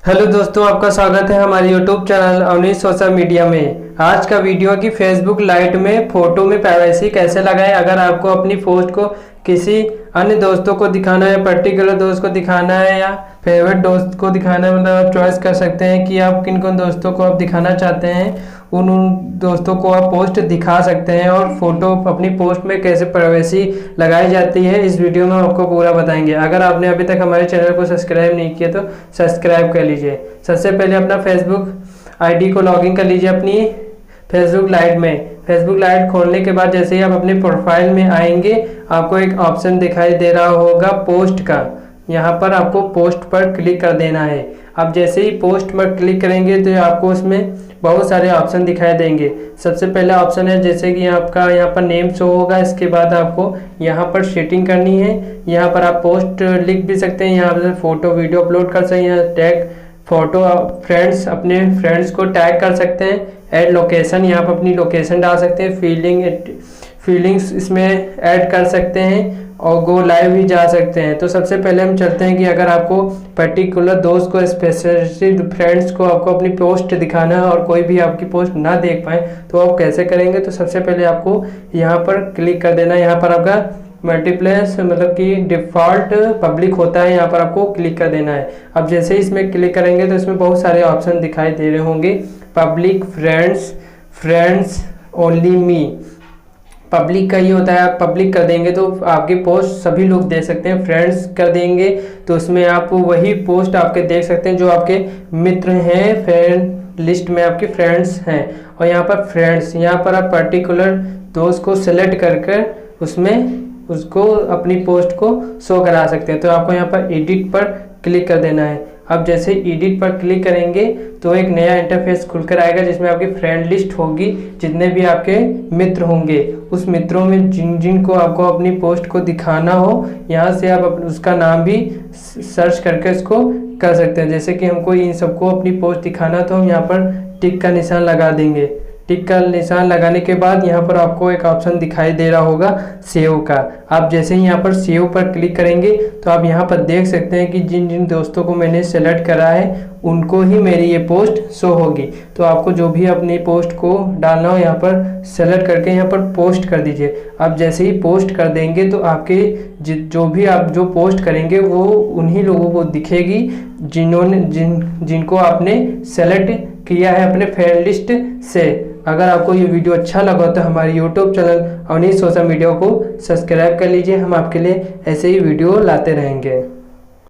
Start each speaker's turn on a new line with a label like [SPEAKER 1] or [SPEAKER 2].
[SPEAKER 1] Hello दोस्तों, आपका स्वागत है हमारे YouTube channel Avneesh social media में। आज का वीडियो कि फेसबुक लाइट में फ़ोटो में प्राइवेसी कैसे लगाएं। अगर आपको अपनी पोस्ट को किसी अन्य दोस्तों को दिखाना है, पर्टिकुलर दोस्त को दिखाना है या फेवरेट दोस्त को दिखाना है, मतलब आप चॉइस कर सकते हैं कि आप किन किन दोस्तों को आप दिखाना चाहते हैं। उन दोस्तों को आप पोस्ट दिखा सकते हैं और फोटो अपनी पोस्ट में कैसे प्राइवेसी लगाई जाती है इस वीडियो में आपको पूरा बताएंगे। अगर आपने अभी तक हमारे चैनल को सब्सक्राइब नहीं किया तो सब्सक्राइब कर लीजिए। सबसे पहले अपना फेसबुक आईडी को लॉगिन कर लीजिए अपनी फेसबुक लाइट में। फेसबुक लाइट खोलने के बाद जैसे ही आप अपनी प्रोफाइल में आएंगे, आपको एक ऑप्शन दिखाई दे रहा होगा पोस्ट का। यहाँ पर आपको पोस्ट पर क्लिक कर देना है। आप जैसे ही पोस्ट पर क्लिक करेंगे तो आपको उसमें बहुत सारे ऑप्शन दिखाई देंगे। सबसे पहला ऑप्शन है जैसे कि आपका यहाँ पर नेम शो होगा। इसके बाद आपको यहाँ पर सेटिंग करनी है। यहाँ पर आप पोस्ट लिख भी सकते हैं, यहाँ पर फोटो वीडियो अपलोड कर सकते हैं, यहाँ टैग फोटो फ्रेंड्स, अपने फ्रेंड्स को टैग कर सकते हैं। ऐड लोकेशन, यहाँ पर अपनी लोकेशन डाल सकते हैं। फीलिंग्स इसमें ऐड कर सकते हैं और गो लाइव भी जा सकते हैं। तो सबसे पहले हम चलते हैं कि अगर आपको पर्टिकुलर दोस्त को, स्पेसिफिक फ्रेंड्स को आपको अपनी पोस्ट दिखाना है और कोई भी आपकी पोस्ट ना देख पाए तो आप कैसे करेंगे। तो सबसे पहले आपको यहाँ पर क्लिक कर देना है। यहाँ पर आपका मल्टीप्लेस मतलब कि डिफ़ॉल्ट पब्लिक होता है, यहाँ पर आपको क्लिक कर देना है। अब जैसे ही इसमें क्लिक करेंगे तो इसमें बहुत सारे ऑप्शन दिखाई दे रहे होंगे। Public, friends, only me. Public का ये होता है, आप पब्लिक कर देंगे तो आपकी पोस्ट सभी लोग देख सकते हैं। फ्रेंड्स कर देंगे तो उसमें आप वही पोस्ट आपके देख सकते हैं जो आपके मित्र हैं, फ्रेंड लिस्ट में आपके फ्रेंड्स हैं। और यहाँ पर फ्रेंड्स, यहाँ पर आप पर्टिकुलर दोस्त को सेलेक्ट कर उसमें उसको अपनी पोस्ट को शो करा सकते हैं। तो आपको यहाँ पर एडिट पर क्लिक कर देना है। अब जैसे एडिट पर क्लिक करेंगे तो एक नया इंटरफेस खुलकर आएगा जिसमें आपकी फ्रेंड लिस्ट होगी। जितने भी आपके मित्र होंगे उस मित्रों में जिन को आपको अपनी पोस्ट को दिखाना हो, यहाँ से आप उसका नाम भी सर्च करके इसको कर सकते हैं। जैसे कि हमको इन सबको अपनी पोस्ट दिखाना तो हम यहाँ पर टिक का निशान लगा देंगे। टिक का निशान लगाने के बाद यहाँ पर आपको एक ऑप्शन दिखाई दे रहा होगा सेव का। आप जैसे ही यहाँ पर सेव पर क्लिक करेंगे तो आप यहाँ पर देख सकते हैं कि जिन जिन दोस्तों को मैंने सेलेक्ट करा है उनको ही मेरी ये पोस्ट शो होगी। तो आपको जो भी अपनी पोस्ट को डालना हो यहाँ पर सेलेक्ट करके यहाँ पर पोस्ट कर दीजिए। आप जैसे ही पोस्ट कर देंगे तो आपके जो भी आप जो पोस्ट करेंगे वो उन्हीं लोगों को दिखेगी जिनको आपने सेलेक्ट किया है अपने फ्रेंड लिस्ट से। अगर आपको ये वीडियो अच्छा लगा तो हमारे YouTube channel Avneesh social media को सब्सक्राइब कर लीजिए। हम आपके लिए ऐसे ही वीडियो लाते रहेंगे।